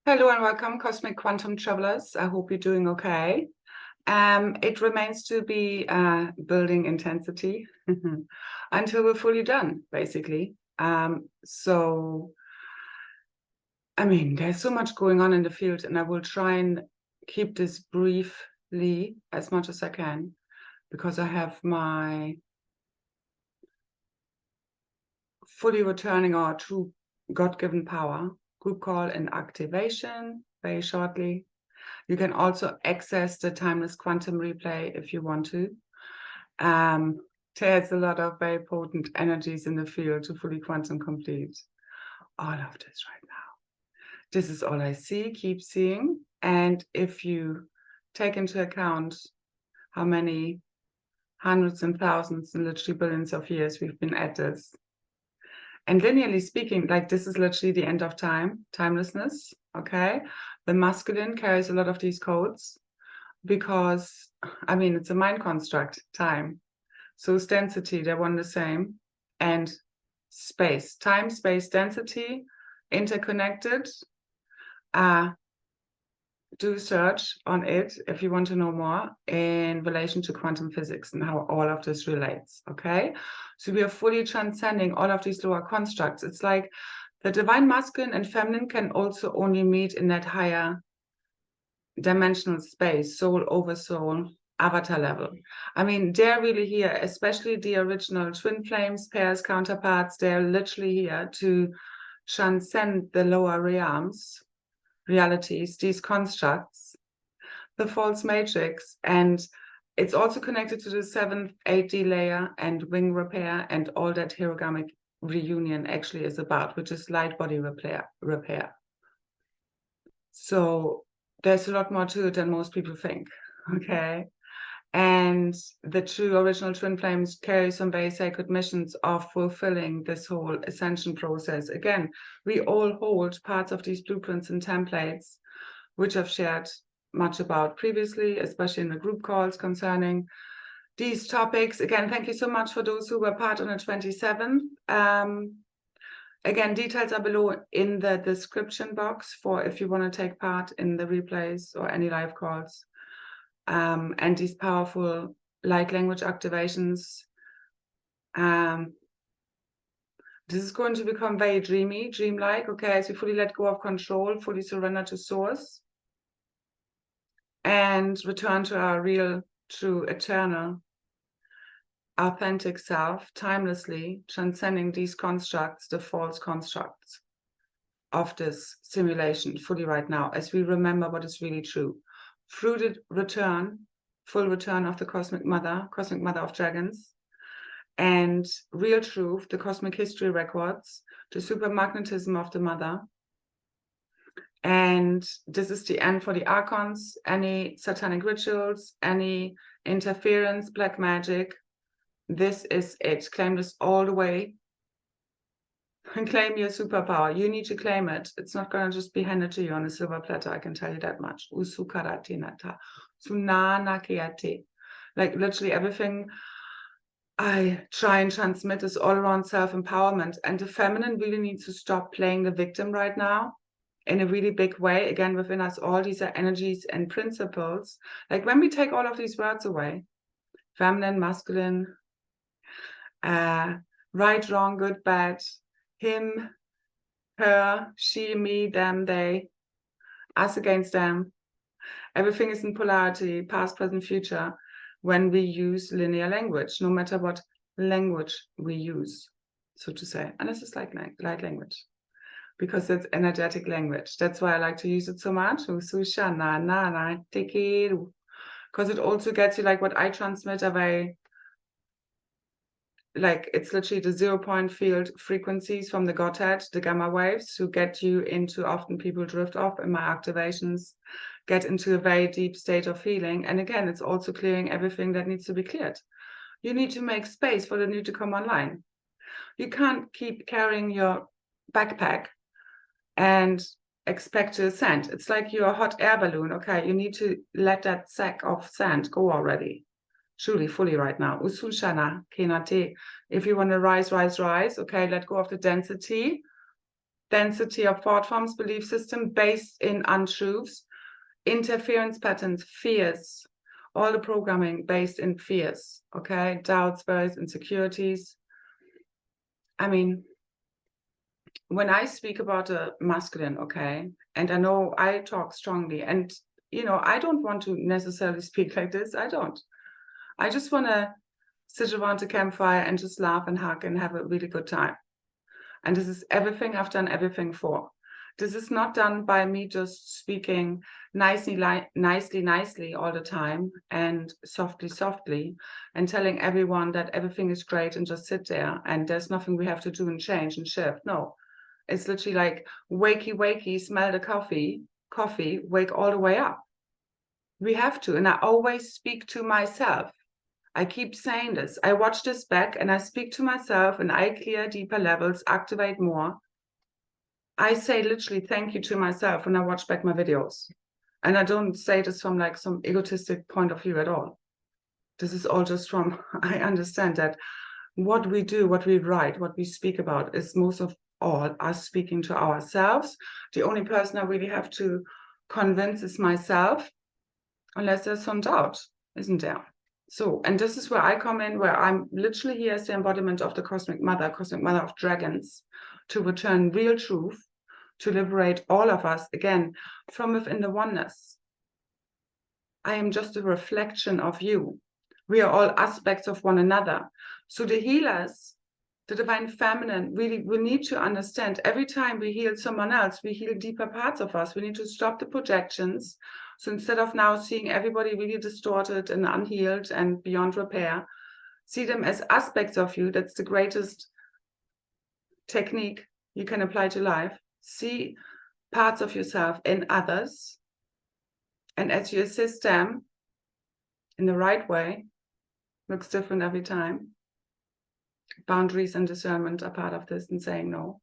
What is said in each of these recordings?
Hello and welcome, Cosmic Quantum Travelers. I hope you're doing okay. It remains to be building intensity until we're fully done, basically. So, I mean, there's so much going on in the field, and I will try and keep this briefly as much as I can, because I have my fully returning our true God-given power group call and activation very shortly. You can also access the Timeless Quantum Replay if you want to. There's a lot of very potent energies in the field to fully quantum complete all of this right now. This is all I see, keep seeing. And if you take into account how many hundreds and thousands and literally billions of years we've been at this, and linearly speaking, like this is literally the end of time, timelessness, okay? The masculine carries a lot of these codes because, I mean, it's a mind construct, time. So density, they're one the same. And space, time, space, density, interconnected. Do search on it if you want to know more in relation to quantum physics and how all of this relates, okay? So we are fully transcending all of these lower constructs. It's like the divine masculine and feminine can also only meet in that higher dimensional space, soul over soul, avatar level. I mean, they're really here, especially the original twin flames, pairs, counterparts, they're literally here to transcend the lower realms, realities, these constructs, the false matrix, and it's also connected to the 7th 8D layer and wing repair and all that hierogamic reunion actually is about, which is light body repair. So there's a lot more to it than most people think, okay? And the true original twin flames carry some very sacred missions of fulfilling this whole ascension process. Again, we all hold parts of these blueprints and templates, which I've shared much about previously, especially in the group calls concerning these topics. Again, thank you so much for those who were part on the 27th. Again, details are below in the description box for if you want to take part in the replays or any live calls. And these powerful light language activations. This is going to become very dreamy, dreamlike, okay, as we fully let go of control, fully surrender to source, and return to our real, true, eternal, authentic self, timelessly, transcending these constructs, the false constructs of this simulation fully right now, as we remember what is really true. Through the return, full return of the Cosmic Mother of Dragons, and real truth, the cosmic history records, the supermagnetism of the Mother. And this is the end for the Archons, any satanic rituals, any interference, black magic. This is it. Claim this all the way. And claim your superpower. You need to claim it. It's not going to just be handed to you on a silver platter, I can tell you that much. Like literally everything I try and transmit is all around self-empowerment. And the feminine really needs to stop playing the victim right now in a really big way. Again, within us, all these are energies and principles. Like when we take all of these words away, feminine, masculine, right, wrong, good, bad, him, her, she, me, them, they, us against them. Everything is in polarity, past, present, future, when we use linear language, no matter what language we use, so to say. And this is like light language, because it's energetic language. That's why I like to use it so much. Because it also gets you like what I transmit are very, like it's literally the 0-point field frequencies from the Godhead, the gamma waves, to get you into, often people drift off in my activations, get into a very deep state of healing. And again, it's also clearing everything that needs to be cleared. You need to make space for the new to come online. You can't keep carrying your backpack and expect to ascend. It's like you're a hot air balloon, okay? You need to let that sack of sand go already. Truly, fully right now. Usushana, Kenate. If you want to rise, okay, let go of the density density of thought forms, belief system based in untruths, interference patterns, fears, all the programming based in fears, okay? Doubts, worries, insecurities. I mean, when I speak about a masculine, okay, and I know I talk strongly, and, you know, I don't want to necessarily speak like this. I don't. I just want to sit around a campfire and just laugh and hug and have a really good time. And this is everything I've done everything for. This is not done by me just speaking nicely all the time and softly and telling everyone that everything is great and just sit there and there's nothing we have to do and change and shift. No, it's literally like wakey, smell the coffee, wake all the way up. We have to. And I always speak to myself. I keep saying this. I watch this back and I speak to myself and I clear deeper levels, activate more. I say literally thank you to myself when I watch back my videos. And I don't say this from like some egotistic point of view at all. This is all just from, I understand that what we do, what we write, what we speak about is most of all us speaking to ourselves. The only person I really have to convince is myself, unless there's some doubt, isn't there? So, and this is where I come in, where I'm literally here as the embodiment of the cosmic mother of dragons, to return real truth, to liberate all of us, again, from within the oneness. I am just a reflection of you. We are all aspects of one another. So the healers, the divine feminine, really, we need to understand every time we heal someone else, we heal deeper parts of us. We need to stop the projections. So instead of now seeing everybody really distorted and unhealed and beyond repair, see them as aspects of you. That's the greatest technique you can apply to life. See parts of yourself in others. And as you assist them in the right way, looks different every time. Boundaries and discernment are part of this, and saying no.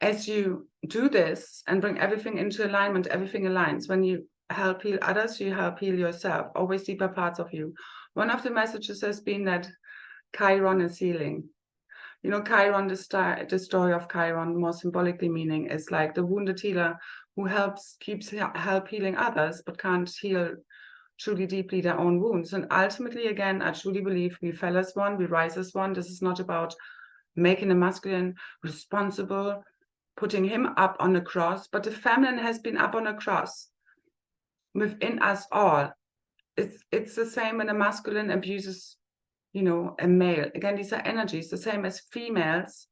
As you do this and bring everything into alignment, everything aligns. When you help heal others, you help heal yourself, always deeper parts of you. One of the messages has been that Chiron is healing. You know, Chiron, the story of Chiron, more symbolically meaning, is like the wounded healer who keeps healing others, but can't heal truly deeply their own wounds. And ultimately, again, I truly believe we fell as one, we rise as one. This is not about making the masculine responsible, putting him up on the cross, but the feminine has been up on a cross within us all. It's the same when a masculine abuses, you know, a male. Again, these are energies, the same as females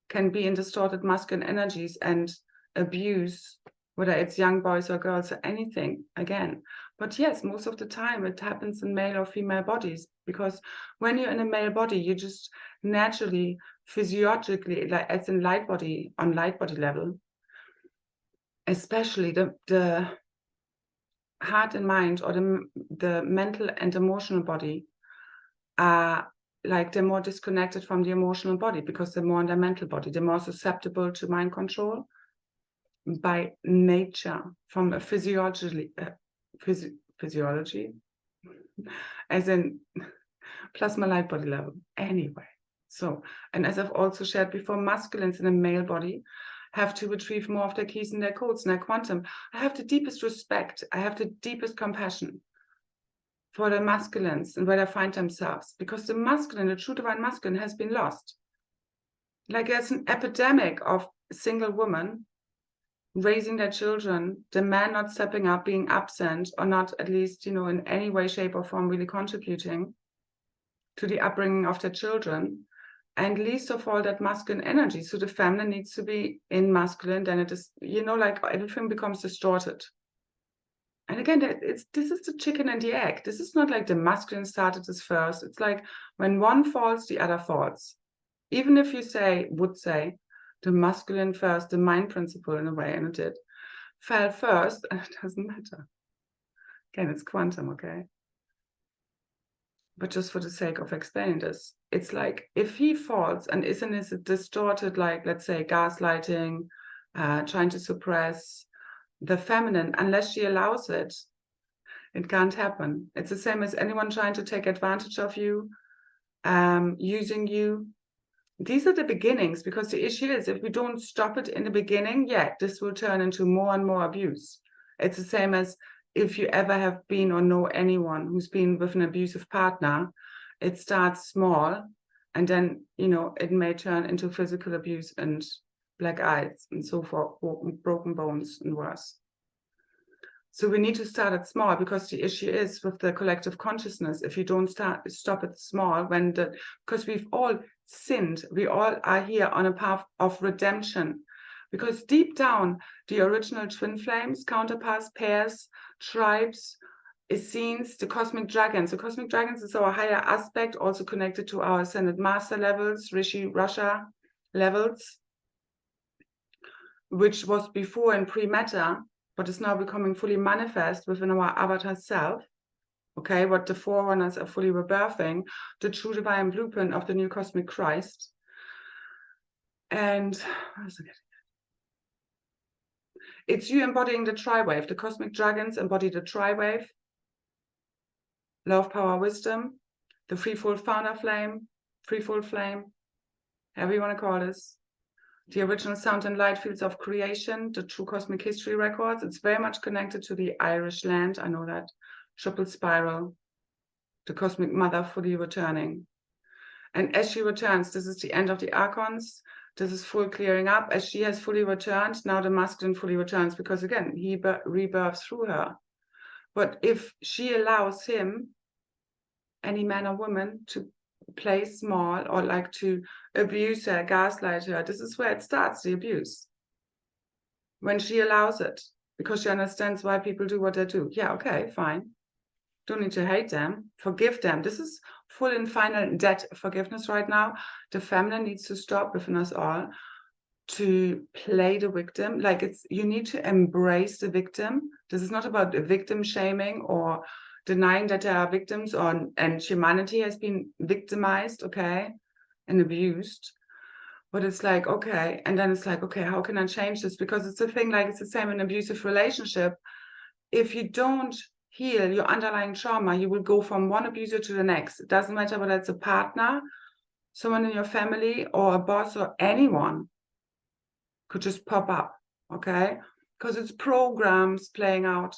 can be in distorted masculine energies and abuse, whether it's young boys or girls or anything, again. But yes, most of the time it happens in male or female bodies, because when you're in a male body, you just naturally, physiologically, like as in light body, on light body level, especially the heart and mind, or the mental and emotional body, are like they're more disconnected from the emotional body, because they're more in their mental body. They're more susceptible to mind control by nature, from a physiology, as in plasma light body level. Anyway, so, and as I've also shared before, masculines in a male body have to retrieve more of their keys and their codes and their quantum. I have the deepest respect. I have the deepest compassion for the masculines and where they find themselves, because the masculine, the true divine masculine, has been lost. Like there's an epidemic of single women raising their children, the man not stepping up, being absent, or not at least, you know, in any way, shape, or form really contributing to the upbringing of their children. And least of all, that masculine energy. So the feminine needs to be in masculine, then it is, you know, like everything becomes distorted. And again, this is the chicken and the egg. This is not like the masculine started this first. It's like when one falls, the other falls. Even if you would say the masculine first, the mind principle in a way, and it did, fell first, and it doesn't matter. Again, it's quantum, okay? But just for the sake of explaining this, it's like if he falls and is in this distorted, like, let's say, gaslighting, trying to suppress the feminine, unless she allows it, it can't happen. It's the same as anyone trying to take advantage of you, using you, These are the beginnings, because the issue is if we don't stop it in the beginning, this will turn into more and more abuse. It's the same as if you ever have been or know anyone who's been with an abusive partner. It starts small, and then, it may turn into physical abuse and black eyes and so forth, broken bones and worse. So we need to start at small, because the issue is with the collective consciousness, if you don't stop at small, because we've all sinned, we all are here on a path of redemption, because deep down, the original twin flames, counterparts, pairs, tribes, Essenes, the cosmic dragons. The cosmic dragons is our higher aspect, also connected to our ascended master levels, Rishi, Rasha levels, which was before in pre-matter, but is now becoming fully manifest within our avatar self. Okay, what the forerunners are fully rebirthing, the true divine blueprint of the new cosmic Kryst. And it's you embodying the tri-wave. The cosmic dragons embody the tri-wave, love, power, wisdom, the threefold founder flame, threefold flame, however you want to call this. The original sound and light fields of creation, the true cosmic history records. It's very much connected to the Irish land, I know that. Triple spiral, the cosmic mother fully returning. And as she returns, this is the end of the archons. This is full clearing up. As she has fully returned, now the masculine fully returns, because again, he rebirths through her. But if she allows him, any man or woman, to play small or like to abuse her, gaslight her, this is where it starts, the abuse. When she allows it, because she understands why people do what they do. Yeah, okay, fine. Don't need to hate them, forgive them. This is full and final debt forgiveness right now. The feminine needs to stop within us all to play the victim. Like, you need to embrace the victim. This is not about victim shaming or denying that there are victims and humanity has been victimized, okay, and abused. But it's like, okay, and then it's like, okay, how can I change this? Because it's a thing, like it's the same in an abusive relationship. If you don't heal your underlying trauma, you will go from one abuser to the next. It doesn't matter whether it's a partner, someone in your family, or a boss, or anyone could just pop up, okay? Because it's programs playing out.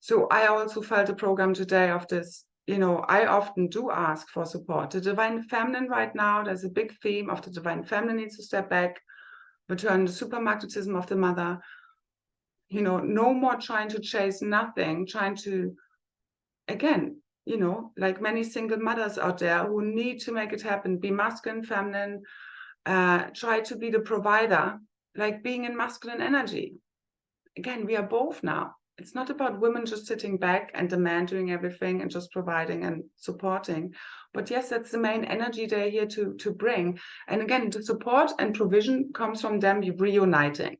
So I also felt a program today of this, I often do ask for support. The divine feminine right now, there's a big theme of the divine feminine needs to step back, return the supermagnetism of the mother, no more trying to chase nothing, trying to, again, like many single mothers out there who need to make it happen, be masculine, feminine, try to be the provider, like being in masculine energy. Again, we are both now. It's not about women just sitting back and the man doing everything and just providing and supporting. But yes, that's the main energy they're here to bring. And again, the support and provision comes from them reuniting.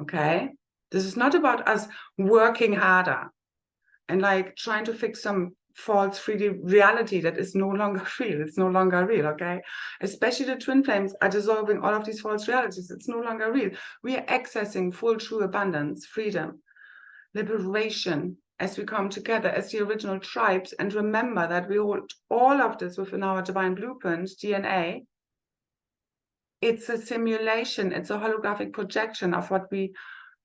Okay? This is not about us working harder and like trying to fix some false 3D reality that is no longer real. It's no longer real, okay? Especially the twin flames are dissolving all of these false realities. It's no longer real. We are accessing full, true abundance, freedom, liberation as we come together as the original tribes, and remember that we hold all of this within our divine blueprint, DNA. It's a simulation. It's a holographic projection of what we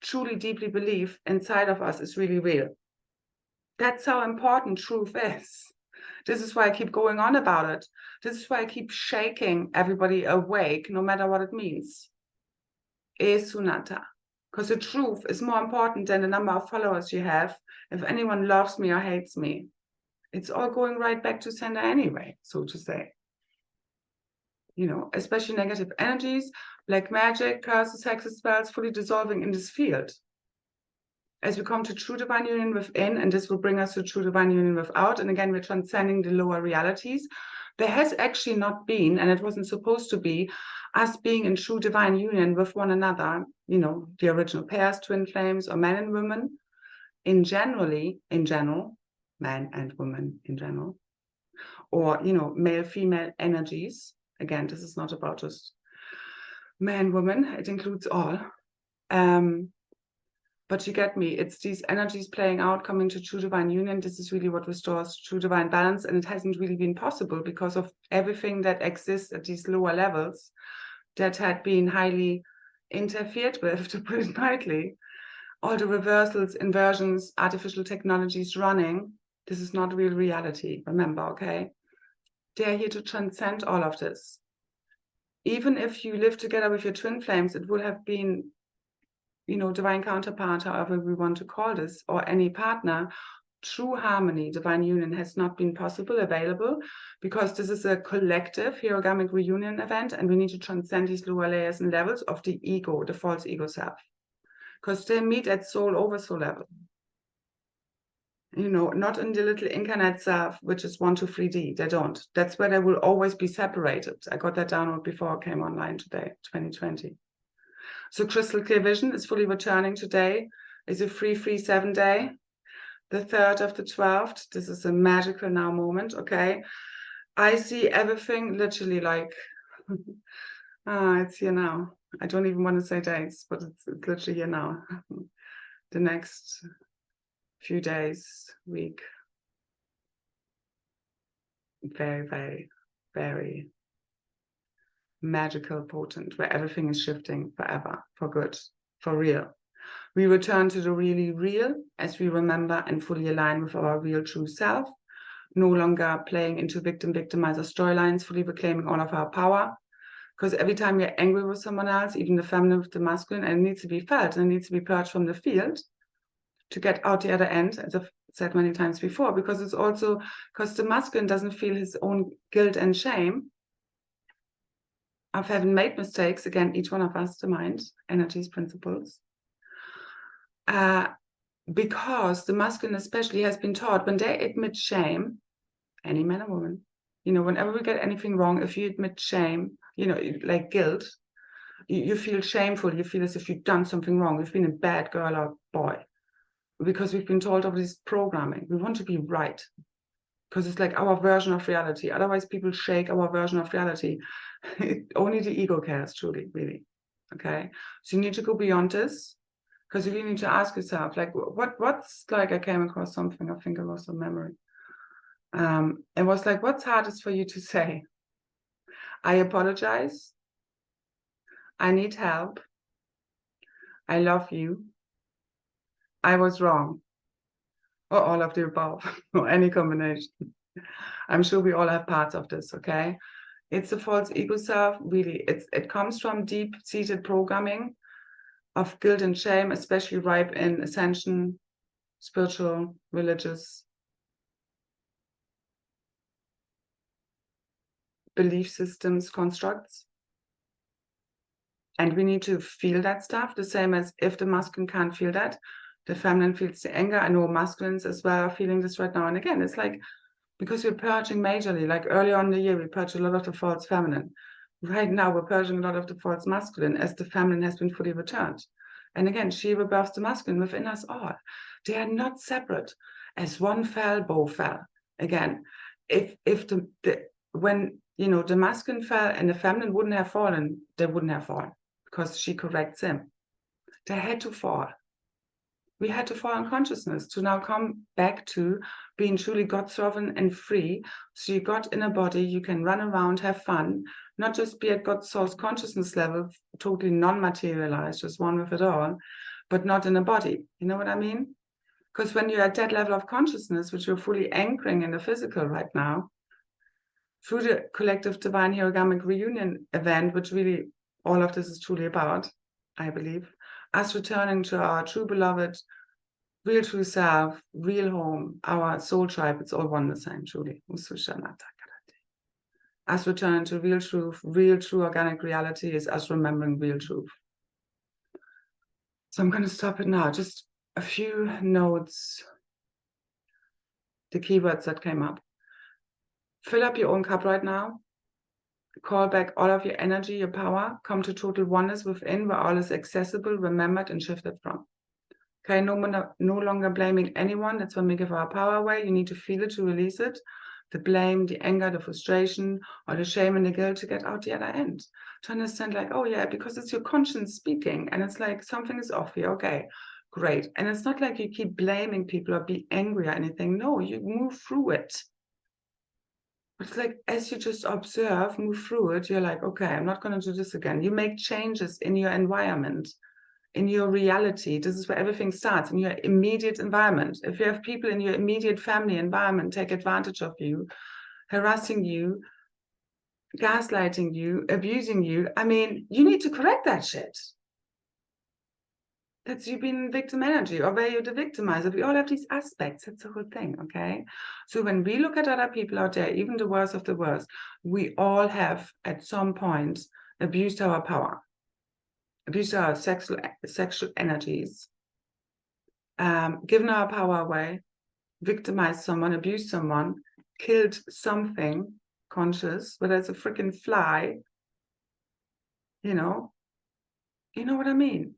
truly deeply believe inside of us is really real. That's how important truth is. This is why I keep going on about it. This is why I keep shaking everybody awake, no matter what it means. Sunata. Because the truth is more important than the number of followers you have. If anyone loves me or hates me, it's all going right back to sender anyway, so to say. Especially negative energies, black magic, curses, hexes, spells, fully dissolving in this field. As we come to true divine union within, and this will bring us to true divine union without, and again, we're transcending the lower realities. There has actually not been, and it wasn't supposed to be, us being in true divine union with one another, the original pairs, twin flames, or men and women, in general, men and women in general, or, male, female energies. Again, this is not about just man, woman, it includes all. But you get me, it's these energies playing out, coming to true divine union. This is really what restores true divine balance. And it hasn't really been possible because of everything that exists at these lower levels that had been highly interfered with, to put it mildly. All the reversals, inversions, artificial technologies running. This is not real reality, remember, okay? They're here to transcend all of this. Even if you live together with your twin flames, it would have been, you know, divine counterpart, however we want to call this, or any partner. True harmony, divine union has not been possible, available, because this is a collective hierogamic reunion event, and we need to transcend these lower layers and levels of the ego, the false ego self, because they meet at soul over soul level. You know, not in the little incarnate self, which is 1, 2, 3D. They don't. That's where they will always be separated. I got that download before I came online today, 2020. So crystal clear vision is fully returning today. It's a free 7 day. The 3rd of the 12th. This is a magical now moment, okay? I see everything literally like, it's here now. I don't even want to say dates, but it's literally here now. The next few days, week. Very, very, very magical, potent, where everything is shifting forever, for good, for real. We return to the really real as we remember and fully align with our real true self, no longer playing into victim-victimizer storylines, fully reclaiming all of our power. Because every time we're angry with someone else, even the feminine with the masculine, and it needs to be felt and it needs to be purged from the field to get out the other end, as I've said many times before, because it's also because the masculine doesn't feel his own guilt and shame of having made mistakes. Again, each one of us, the mind, energies, principles. Because the masculine especially has been taught when they admit shame, any man or woman, you know, whenever we get anything wrong, if you admit shame, you know, like guilt, you feel shameful, you feel as if you've done something wrong, you've been a bad girl or boy, because we've been told of this programming. We want to be right, because it's like our version of reality. Otherwise, people shake our version of reality. Only the ego cares, truly, really. Okay, so you need to go beyond this, because you really need to ask yourself, like, what's like, I came across something, I think it was a memory. It was like, what's hardest for you to say? I apologize. I need help. I love you. I was wrong. Or all of the above, or any combination. I'm sure we all have parts of this, okay? It's a false ego self, really. It comes from deep-seated programming of guilt and shame, especially ripe in ascension, spiritual, religious belief systems, constructs. And we need to feel that stuff, the same as if the masculine can't feel that, the feminine feels the anger. I know masculines as well are feeling this right now. And again, it's like, because we're purging majorly, like earlier on in the year, we purged a lot of the false feminine. Right now, we're purging a lot of the false masculine as the feminine has been fully returned. And again, she rebirths the masculine within us all. They are not separate. As one fell, both fell. Again, if when, you know, the masculine fell and the feminine wouldn't have fallen, they wouldn't have fallen, because she corrects him. They had to fall. We had to fall in consciousness to now come back to being truly God-sovereign and free. So you got in a body, you can run around, have fun, not just be at God's source consciousness level, totally non-materialized, just one with it all, but not in a body. You know what I mean? Because when you're at that level of consciousness, which you're fully anchoring in the physical right now, through the collective divine hierogamic reunion event, which really all of this is truly about, I believe, us returning to our true beloved, real true self, real home, our soul tribe, it's all one the same, truly. Us returning to real truth, real true organic reality is us remembering real truth. So I'm going to stop it now. Just a few notes, the keywords that came up. Fill up your own cup right now. Call back all of your energy, your power. Come to total oneness within, where all is accessible, remembered, and shifted from. Okay, no longer blaming anyone. That's when we give our power away. You need to feel it to release it. The blame, the anger, the frustration, or the shame and the guilt to get out the other end. To understand, like, oh yeah, because it's your conscience speaking, and it's like something is off here. Okay, great. And it's not like you keep blaming people or be angry or anything. No, you move through it. It's like, as you just observe, move through it, you're like, okay, I'm not going to do this again. You make changes in your environment, in your reality. This is where everything starts, in your immediate environment. If you have people in your immediate family environment take advantage of you, harassing you, gaslighting you, abusing you, I mean, you need to correct that shit. That's you being victim energy, or where you're the victimizer. We all have these aspects. That's the whole thing, okay? So when we look at other people out there, even the worst of the worst, we all have at some point abused our power, abused our sexual energies, given our power away, victimized someone, abused someone, killed something conscious, whether it's a freaking fly, you know what I mean?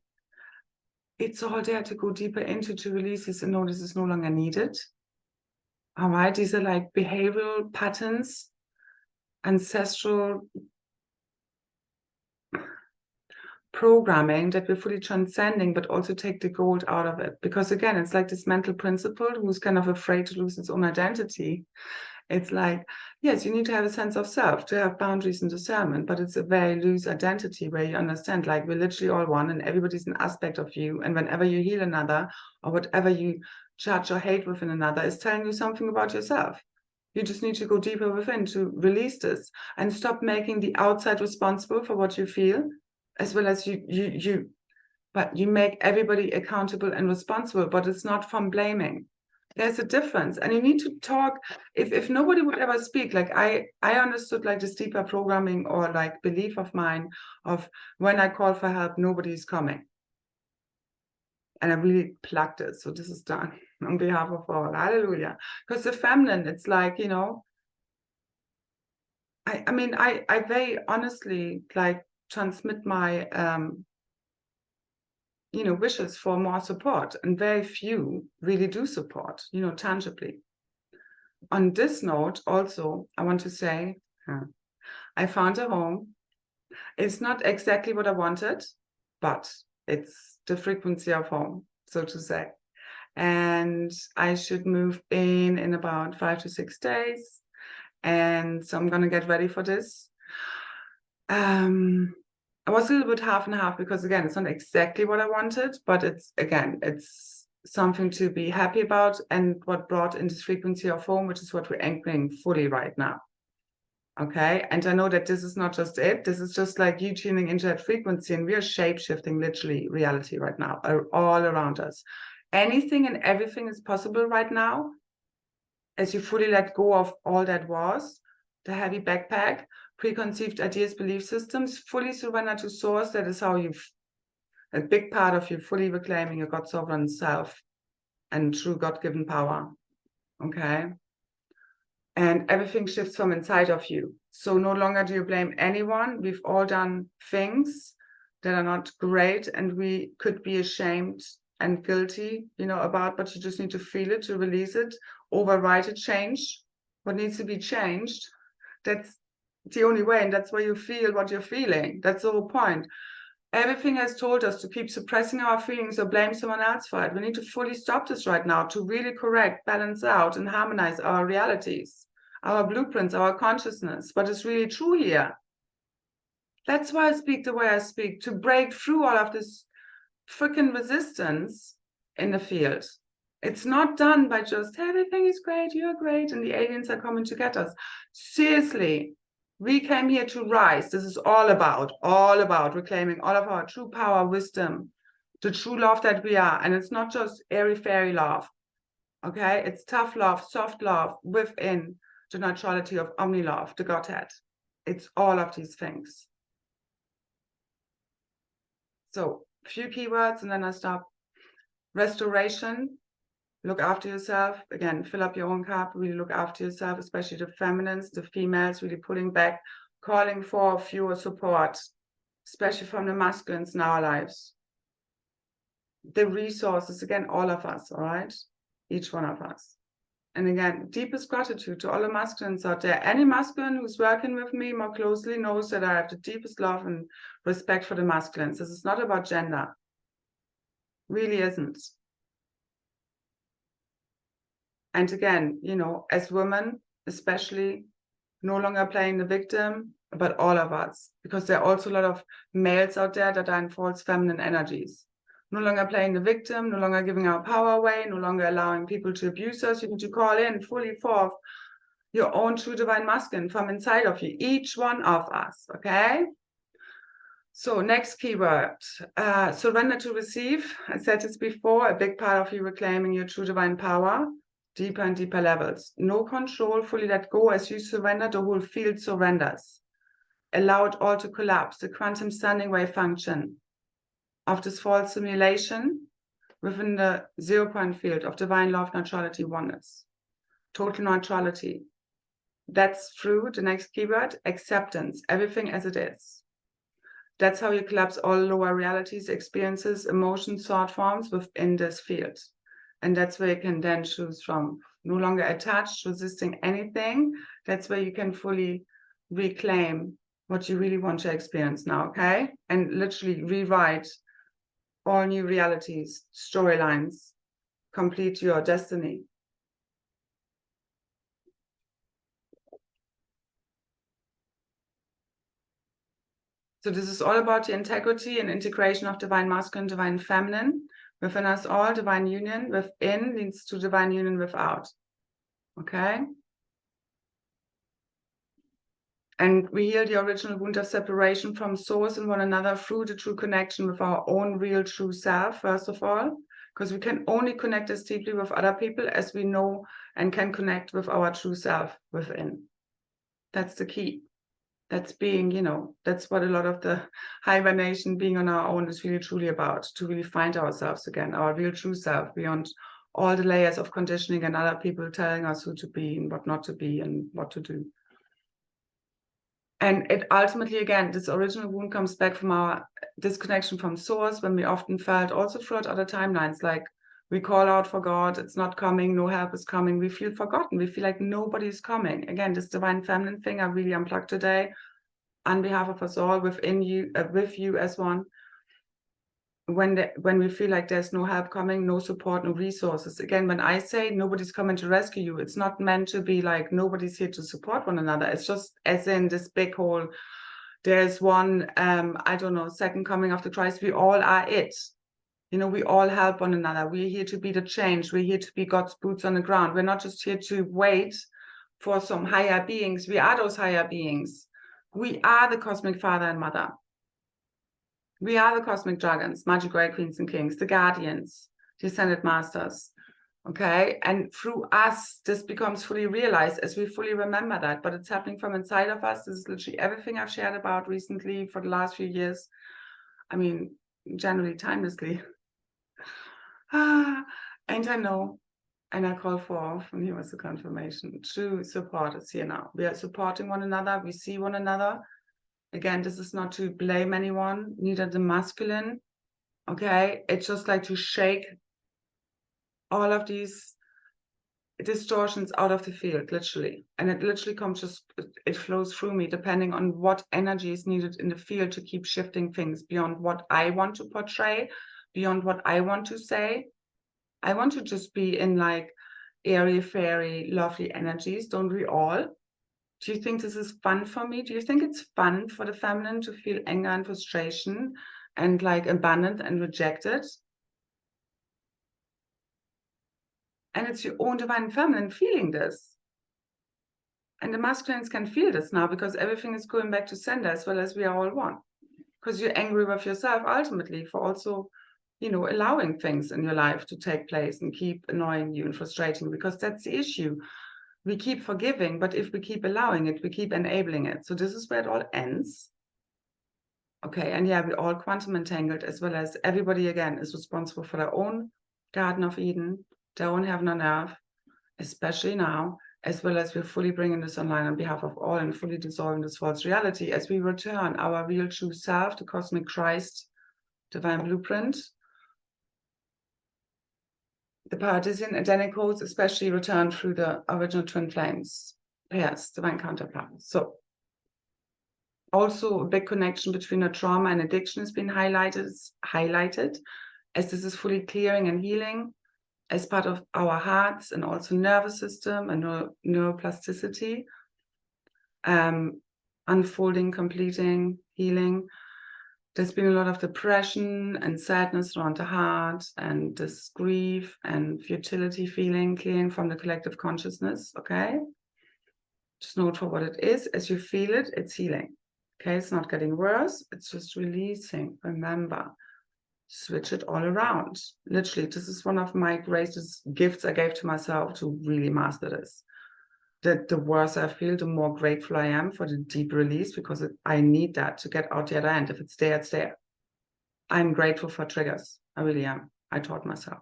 It's all there to go deeper into, to release this and know this is no longer needed. All right, these are like behavioral patterns, ancestral programming that we're fully transcending, but also take the gold out of it. Because again, it's like this mental principle who's kind of afraid to lose its own identity. It's like, yes, you need to have a sense of self, to have boundaries and discernment, but it's a very loose identity where you understand, like, we're literally all one and everybody's an aspect of you. And whenever you heal another, or whatever you judge or hate within another, is telling you something about yourself. You just need to go deeper within to release this and stop making the outside responsible for what you feel, as well as but you make everybody accountable and responsible, but it's not from blaming. There's a difference, and you need to talk. If nobody would ever speak, like I understood like this deeper programming or like belief of mine of when I call for help, nobody's coming. And I really plucked it. So this is done on behalf of all. Hallelujah. Because the feminine, it's like, I mean, I very honestly like transmit my wishes for more support, and very few really do support, tangibly. On this note, also, I want to say, I found a home. It's not exactly what I wanted, but it's the frequency of home, so to say. And I should move in about 5 to 6 days. And so I'm going to get ready for this. I was a little bit half and half because, again, it's not exactly what I wanted, but it's something to be happy about, and what brought in this frequency of home, which is what we're anchoring fully right now. Okay. And I know that this is not just it. This is just like you tuning into that frequency, and we are shape-shifting literally reality right now, all around us. Anything and everything is possible right now as you fully let go of all that was, the heavy backpack, preconceived ideas, belief systems, fully surrender to source. That is how a big part of you fully reclaiming your God sovereign self and true God-given power. Okay. And everything shifts from inside of you. So no longer do you blame anyone. We've all done things that are not great, and we could be ashamed and guilty, about, but you just need to feel it, to release it, override it, change what needs to be changed. That's the only way, and that's where you feel what you're feeling. That's the whole point. Everything has told us to keep suppressing our feelings or blame someone else for it. We need to fully stop this right now, to really correct, balance out, and harmonize our realities, our blueprints, our consciousness, what is really true here. That's why I speak the way I speak, to break through all of this freaking resistance in the field. It's not done by just, everything is great, you're great, and the aliens are coming to get us. Seriously, we came here to rise. This is all about reclaiming all of our true power, wisdom, the true love that we are. And it's not just airy-fairy love, okay? It's tough love, soft love within the neutrality of omni-love, the Godhead. It's all of these things. So, few keywords and then I stop. Restoration. Look after yourself. Again, fill up your own cup. Really look after yourself, especially the feminines, the females, really pulling back, calling for fewer support, especially from the masculines in our lives. The resources, again, all of us, all right? Each one of us. And again, deepest gratitude to all the masculines out there. Any masculine who's working with me more closely knows that I have the deepest love and respect for the masculines. This is not about gender. Really isn't. And again, you know, as women, especially, no longer playing the victim, but all of us, because there are also a lot of males out there that are in false feminine energies. No longer playing the victim, no longer giving our power away, no longer allowing people to abuse us. You need to call in fully forth your own true divine masculine from inside of you, each one of us, okay? So next keyword, surrender to receive. I said this before, a big part of you reclaiming your true divine power, deeper and deeper levels. No control, fully let go. As you surrender, the whole field surrenders. Allow it all to collapse. The quantum standing wave function of this false simulation within the 0-point field of divine love, neutrality, oneness. Total neutrality. That's through the next keyword, acceptance, everything as it is. That's how you collapse all lower realities, experiences, emotions, thought forms within this field. And that's where you can then choose from. No longer attached, resisting anything. That's where you can fully reclaim what you really want to experience now, okay? And literally rewrite all new realities, storylines, complete your destiny. So this is all about the integrity and integration of divine masculine, divine feminine within us all. Divine union within leads to divine union without. Okay? And we heal the original wound of separation from source and one another through the true connection with our own real true self, first of all, because we can only connect as deeply with other people as we know and can connect with our true self within. That's the key. That's being, you know, that's what a lot of the hibernation, being on our own, is really truly about, to really find ourselves again, our real true self, beyond all the layers of conditioning and other people telling us who to be and what not to be and what to do. And it ultimately, again, this original wound comes back from our disconnection from source, when we often felt also throughout other timelines, like we call out for God, it's not coming, no help is coming. We feel forgotten. We feel like nobody's coming. Again, this divine feminine thing I really unplugged today on behalf of us all, within you, with you as one. When we feel like there's no help coming, no support, no resources. Again, when I say nobody's coming to rescue you, it's not meant to be like nobody's here to support one another. It's just as in this big whole, there's one, I don't know, second coming of the Christ. We all are it. You know, we all help one another. We're here to be the change. We're here to be God's boots on the ground. We're not just here to wait for some higher beings. We are those higher beings. We are the cosmic father and mother. We are the cosmic dragons, magic great queens and kings, the guardians, the ascended masters. Okay. And through us, this becomes fully realized as we fully remember that. But it's happening from inside of us. This is literally everything I've shared about recently for the last few years. I mean, generally, timelessly. And I know, and I call forth, and here was the confirmation, true support is here now. We are supporting one another, we see one another. Again, this is not to blame anyone, neither the masculine, okay? It's just like to shake all of these distortions out of the field, literally. And it literally comes just, it flows through me, depending on what energy is needed in the field to keep shifting things beyond what I want to portray, beyond what I want to say. I want to just be in like airy, fairy, lovely energies. Don't we all? Do you think this is fun for me? Do you think it's fun for the feminine to feel anger and frustration and like abandoned and rejected? And it's your own divine feminine feeling this. And the masculines can feel this now, because everything is going back to sender, as well as we are all one. Because you're angry with yourself ultimately for also, you know, allowing things in your life to take place and keep annoying you and frustrating, because that's the issue. We keep forgiving, but if we keep allowing it, we keep enabling it. So this is where it all ends. Okay, and yeah, we're all quantum entangled, as well as everybody, again, is responsible for their own Garden of Eden, their own heaven on earth, especially now, as well as we're fully bringing this online on behalf of all and fully dissolving this false reality as we return our real true self, the cosmic Christ, divine blueprint. The Paradisian Edenic codes especially return through the original twin flames. Yes, divine counterparts. So also a big connection between a trauma and addiction has been highlighted. as this is fully clearing and healing as part of our hearts and also nervous system and neuroplasticity, unfolding, completing, healing. There's been a lot of depression and sadness around the heart and this grief and futility feeling clearing from the collective consciousness, okay? Just note for what it is. As you feel it, it's healing. Okay, it's not getting worse. It's just releasing. Remember, switch it all around. Literally, this is one of my greatest gifts I gave to myself to really master this. That the worse I feel, the more grateful I am for the deep release, because I need that to get out the other end. If it's there, it's there. I'm grateful for triggers. I really am. I taught myself.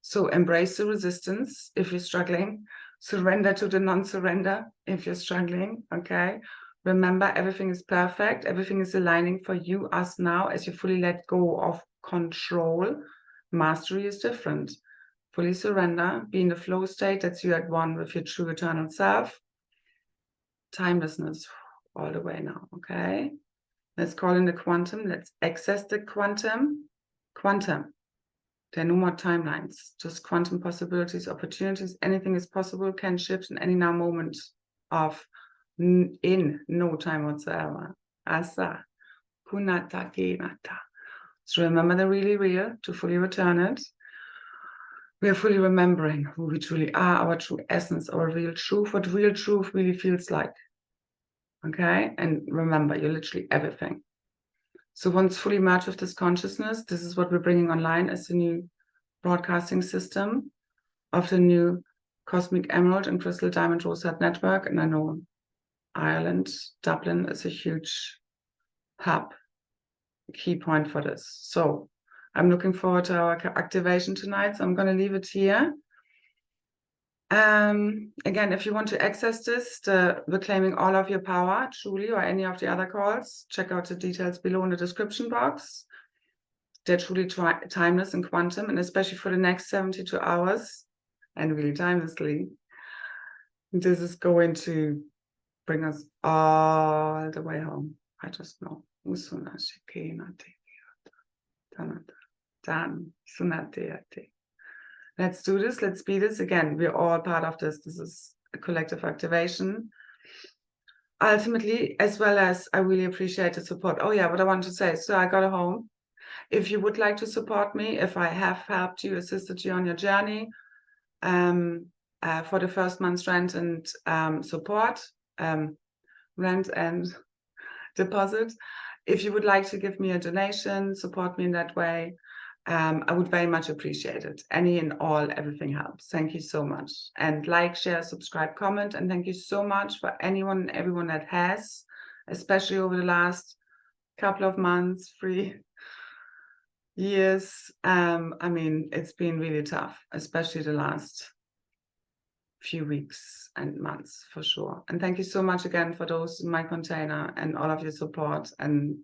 So embrace the resistance if you're struggling. Surrender to the non-surrender if you're struggling, okay? Remember, everything is perfect. Everything is aligning for you, us now, as you fully let go of control. Mastery is different. Fully surrender, be in the flow state. That's you at one with your true eternal self. Timelessness all the way now, okay? Let's call in the quantum. Let's access the quantum. Quantum. There are no more timelines, just quantum possibilities, opportunities. Anything is possible, can shift in any now moment of in no time whatsoever. Asa, kunata, kenata. So remember the really real, to fully return it. We are fully remembering who we truly are, our true essence, our real truth, what real truth really feels like. Okay? And remember, you're literally everything. So once fully merged with this consciousness, this is what we're bringing online as the new broadcasting system of the new Cosmic Emerald and Crystal Diamond Rosette Network. And I know Ireland, Dublin is a huge hub, key point for this. So I'm looking forward to our activation tonight. So I'm going to leave it here. Again, if you want to access this, the Reclaiming All of Your Power, truly, or any of the other calls, check out the details below in the description box. They're truly timeless and quantum, and especially for the next 72 hours, and really timelessly, this is going to bring us all the way home. I just know. Let's do this. Let's be this. Again, we're all part of this. This is a collective activation. Ultimately, as well as I really appreciate the support. Oh yeah, what I want to say. So I got a home. If you would like to support me, if I have helped you, assisted you on your journey for the first month's rent and support, rent and deposit, if you would like to give me a donation, support me in that way, I would very much appreciate it. Any and all, everything helps. Thank you so much. And like, share, subscribe, comment. And thank you so much for anyone and everyone that has, especially over the last couple of months, 3 years. I mean, it's been really tough, especially the last few weeks and months for sure. And thank you so much again for those in my container and all of your support. And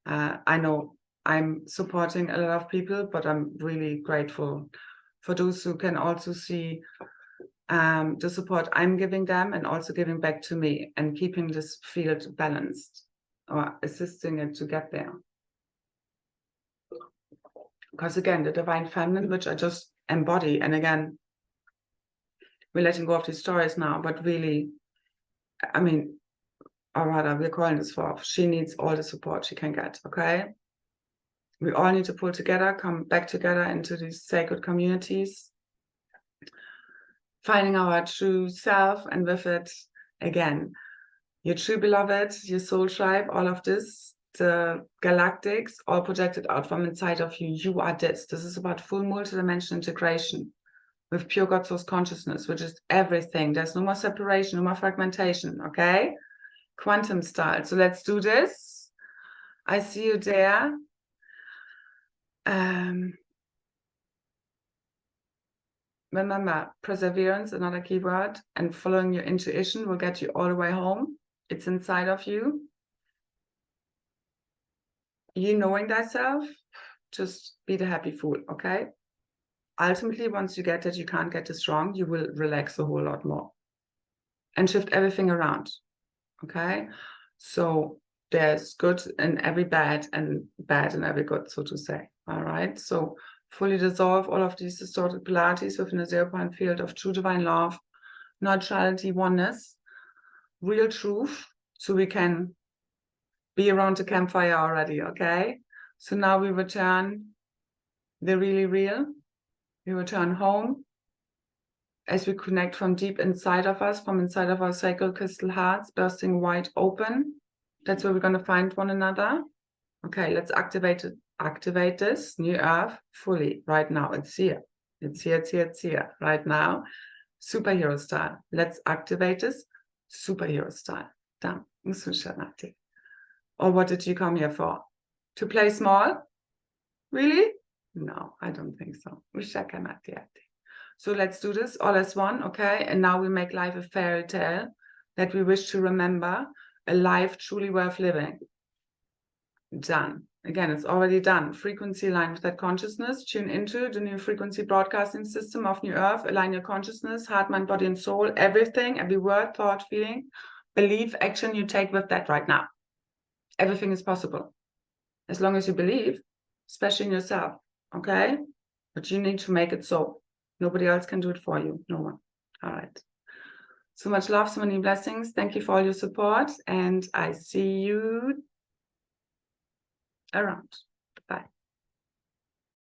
I know I'm supporting a lot of people, but I'm really grateful for those who can also see the support I'm giving them and also giving back to me and keeping this field balanced or assisting it to get there. Because again, the divine feminine, which I just embody, and again, we're letting go of these stories now, but really, I mean, or rather, we're calling this forth. She needs all the support she can get, okay? We all need to pull together, come back together into these sacred communities, finding our true self, and with it, again, your true beloved, your soul tribe, all of this, the galactics, all projected out from inside of you. You are this. This is about full multidimensional integration with pure God source consciousness, which is everything. There's no more separation, no more fragmentation, okay? Quantum style. So let's do this. I see you there. Remember, perseverance, another keyword, and following your intuition will get you all the way home. It's inside of you. You knowing thyself, just be the happy fool, okay? Ultimately, once you get that you can't get this wrong, you will relax a whole lot more and shift everything around, okay? So there's good in every bad and bad in every good, so to say, All right, so fully dissolve all of these distorted polarities within a 0-point field of true divine love, neutrality, oneness, real truth, so we can be around the campfire already, okay? So now we return the really real. We return home as we connect from deep inside of us, from inside of our sacred crystal hearts, bursting wide open. That's where we're going to find one another. Okay, let's activate it. Activate this new earth fully right now. It's here. It's here, it's here, it's here right now. Superhero style. Let's activate this superhero style. Done. Or what did you come here for? To play small? Really? No, I don't think so. So let's do this all as one, okay? And now we make life a fairy tale that we wish to remember, a life truly worth living. Done. Again, it's already done. Frequency aligned with that consciousness. Tune into the new frequency broadcasting system of New Earth. Align your consciousness, heart, mind, body, and soul. Everything, every word, thought, feeling, belief, action you take with that right now. Everything is possible. As long as you believe, especially in yourself, okay? But you need to make it so. Nobody else can do it for you. No one. All right. So much love, so many blessings. Thank you for all your support. And I see you around. Bye.